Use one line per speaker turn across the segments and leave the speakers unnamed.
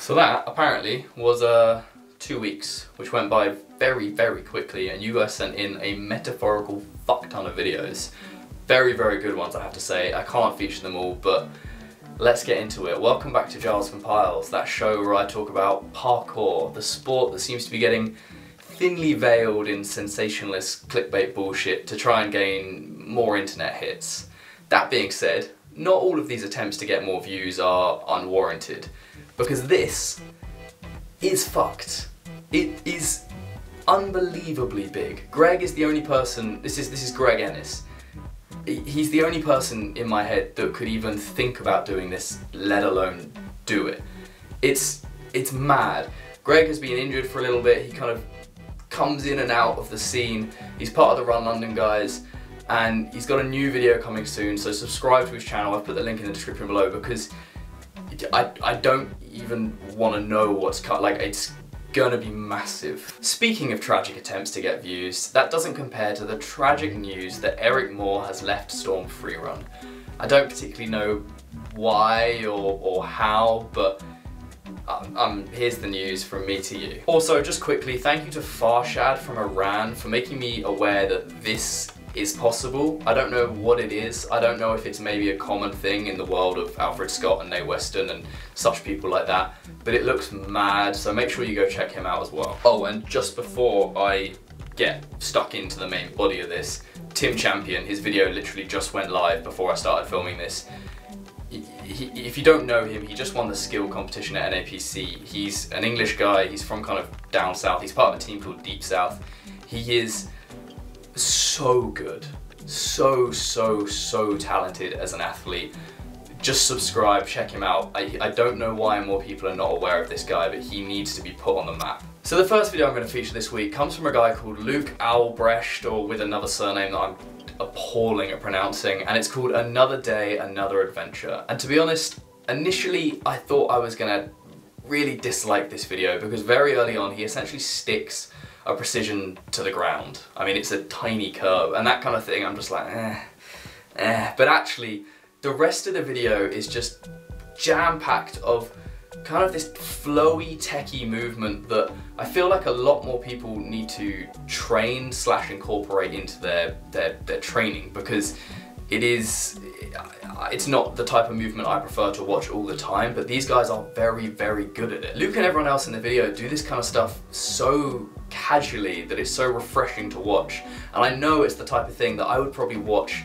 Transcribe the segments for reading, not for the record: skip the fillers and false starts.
So that, apparently, was 2 weeks, which went by very, very quickly, and you guys sent in a metaphorical fuck ton of videos. Very, very good ones, I have to say. I can't feature them all, but let's get into it. Welcome back to Giles Compiles, that show where I talk about parkour, the sport that seems to be getting thinly veiled in sensationalist clickbait bullshit to try and gain more internet hits. That being said, not all of these attempts to get more views are unwarranted, because this is fucked. It is unbelievably big. Greg is the only person, this is Greg Ennis. He's the only person in my head that could even think about doing this, let alone do it. It's mad. Greg has been injured for a little bit. He kind of comes in and out of the scene. He's part of the Run London guys, and he's got a new video coming soon, so subscribe to his channel. I've put the link in the description below, because I don't even want to know what's cut. Like, it's gonna be massive. Speaking of tragic attempts to get views, that doesn't compare to the tragic news that Eric Moore has left Storm Freerun. I don't particularly know why or how, but here's the news from me to you. Also, just quickly, thank you to Farshad from Iran for making me aware that this is possible. I don't know what it is. I don't know if it's maybe a common thing in the world of Alfred Scott and Nate Weston and such people like that, but it looks mad, so make sure you go check him out as well. Oh, and just before I get stuck into the main body of this, Tim Champion, his video literally just went live before I started filming this. If you don't know him, he just won the skill competition at NAPC. He's an English guy, he's from kind of down south, he's part of a team called Deep South. He is so good, so talented as an athlete. Just subscribe, check him out. I don't know why more people are not aware of this guy, but he needs to be put on the map. So the first video I'm going to feature this week comes from a guy called Luke Albrecht, or with another surname that I'm appalling at pronouncing, and it's called Another Day, Another Adventure. And to be honest, initially I thought I was going to really dislike this video, because very early on he essentially sticks a precision to the ground. I mean, it's a tiny curve and that kind of thing. I'm just like, But actually, the rest of the video is just jam-packed of kind of this flowy, techie movement that I feel like a lot more people need to train / incorporate into their training, because it's not the type of movement I prefer to watch all the time, but these guys are very, very good at it. Luke and everyone else in the video do this kind of stuff so casually that it's so refreshing to watch. And I know it's the type of thing that I would probably watch,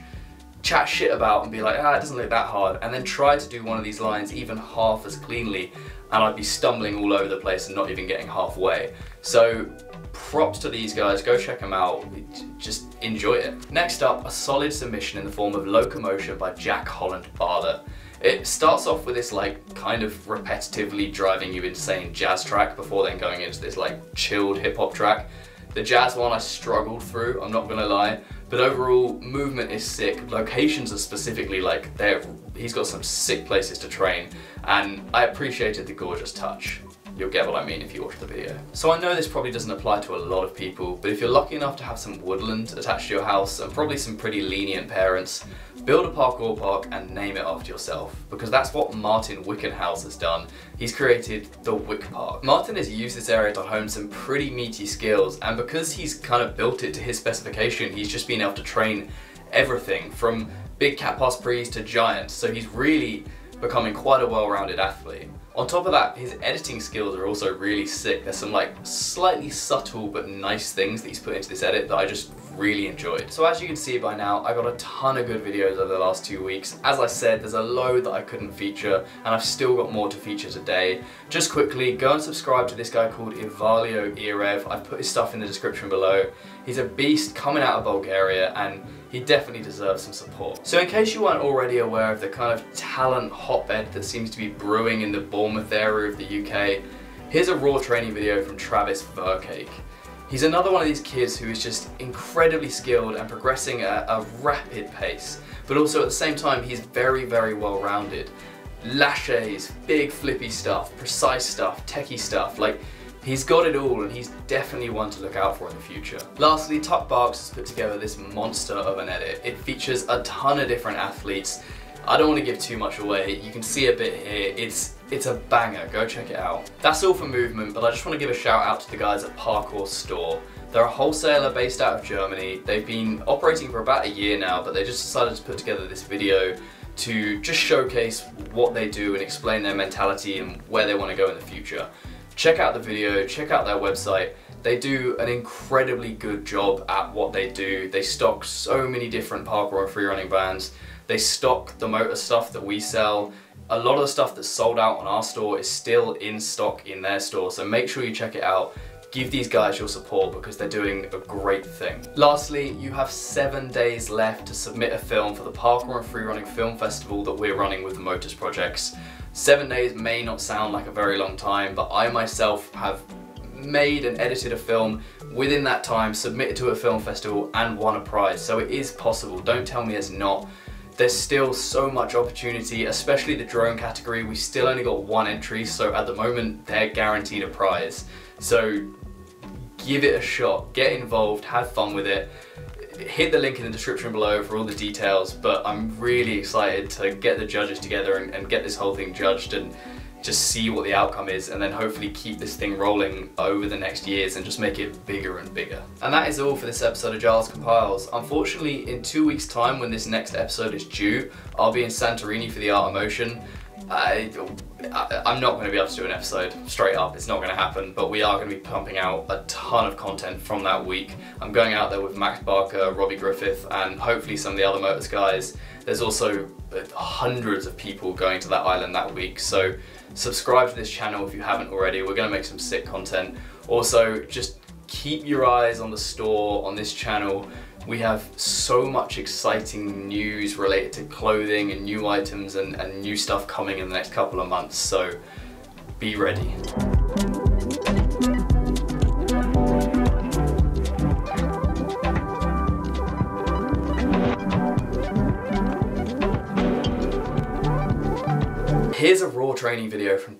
chat shit about and be like, it doesn't look that hard, and then try to do one of these lines even half as cleanly, and I'd be stumbling all over the place and not even getting halfway. So props to these guys, go check them out, just enjoy it. Next up, a solid submission in the form of Locomotion by Jack Holland Barter. It starts off with this like kind of repetitively driving you insane jazz track before then going into this like chilled hip hop track. The jazz one I struggled through, I'm not gonna lie, but overall movement is sick. Locations are specifically like, he's got some sick places to train, and I appreciated the gorgeous touch. You'll get what I mean if you watch the video. So I know this probably doesn't apply to a lot of people, but if you're lucky enough to have some woodland attached to your house and probably some pretty lenient parents, build a parkour park and name it after yourself, because that's what Martin Wickenhouse has done. He's created the Wick Park. Martin has used this area to hone some pretty meaty skills, and because he's kind of built it to his specification, he's just been able to train everything from big cat pass prees to giants, so he's really becoming quite a well-rounded athlete. On top of that, his editing skills are also really sick. There's some like slightly subtle but nice things that he's put into this edit that I just really enjoyed. So as you can see by now, I got a ton of good videos over the last 2 weeks. As I said, there's a load that I couldn't feature, and I've still got more to feature today. Just quickly, go and subscribe to this guy called Ivalio Irev. I've put his stuff in the description below. He's a beast coming out of Bulgaria, and he definitely deserves some support. So in case you weren't already aware of the kind of talent hotbed that seems to be brewing in the Bournemouth area of the UK, here's a raw training video from Travis Vercake. He's another one of these kids who is just incredibly skilled and progressing at a rapid pace, but also at the same time he's very, very well rounded. Laches, big flippy stuff, precise stuff, techie stuff, like he's got it all, and he's definitely one to look out for in the future. Lastly, Tuck Barks has put together this monster of an edit. It features a ton of different athletes. I don't want to give too much away. You can see a bit here. It's It's a banger, go check it out. That's all for movement, but I just want to give a shout out to the guys at Parkour Store. They're a wholesaler based out of Germany. They've been operating for about a year now, but they just decided to put together this video to just showcase what they do and explain their mentality and where they want to go in the future. Check out the video, check out their website. They do an incredibly good job at what they do. They stock so many different parkour and freerunning bands. They stock the motor stuff that we sell. A lot of the stuff that's sold out on our store is still in stock in their store, so make sure you check it out. Give these guys your support because they're doing a great thing. Lastly, you have 7 days left to submit a film for the Parkour and Freerunning Film Festival that we're running with the Motors Projects. 7 days may not sound like a very long time, but I myself have made and edited a film within that time, submitted to a film festival and won a prize, so it is possible. Don't tell me it's not. There's still so much opportunity, especially the drone category. We still only got 1 entry, so at the moment they're guaranteed a prize. So give it a shot, get involved, have fun with it. Hit the link in the description below for all the details, but I'm really excited to get the judges together and get this whole thing judged and just see what the outcome is, and then hopefully keep this thing rolling over the next years and just make it bigger and bigger. And that is all for this episode of Giles Compiles. Unfortunately, in 2 weeks' time when this next episode is due, I'll be in Santorini for the Art of Motion. I'm not going to be able to do an episode straight up, it's not going to happen, but we are going to be pumping out a ton of content from that week. I'm going out there with Max Barker, Robbie Griffith, and hopefully some of the other Motors guys. There's also hundreds of people going to that island that week, so subscribe to this channel if you haven't already. We're going to make some sick content. Also, just keep your eyes on the store on this channel. We have so much exciting news related to clothing and new items and new stuff coming in the next couple of months, so be ready. Here's a raw training video from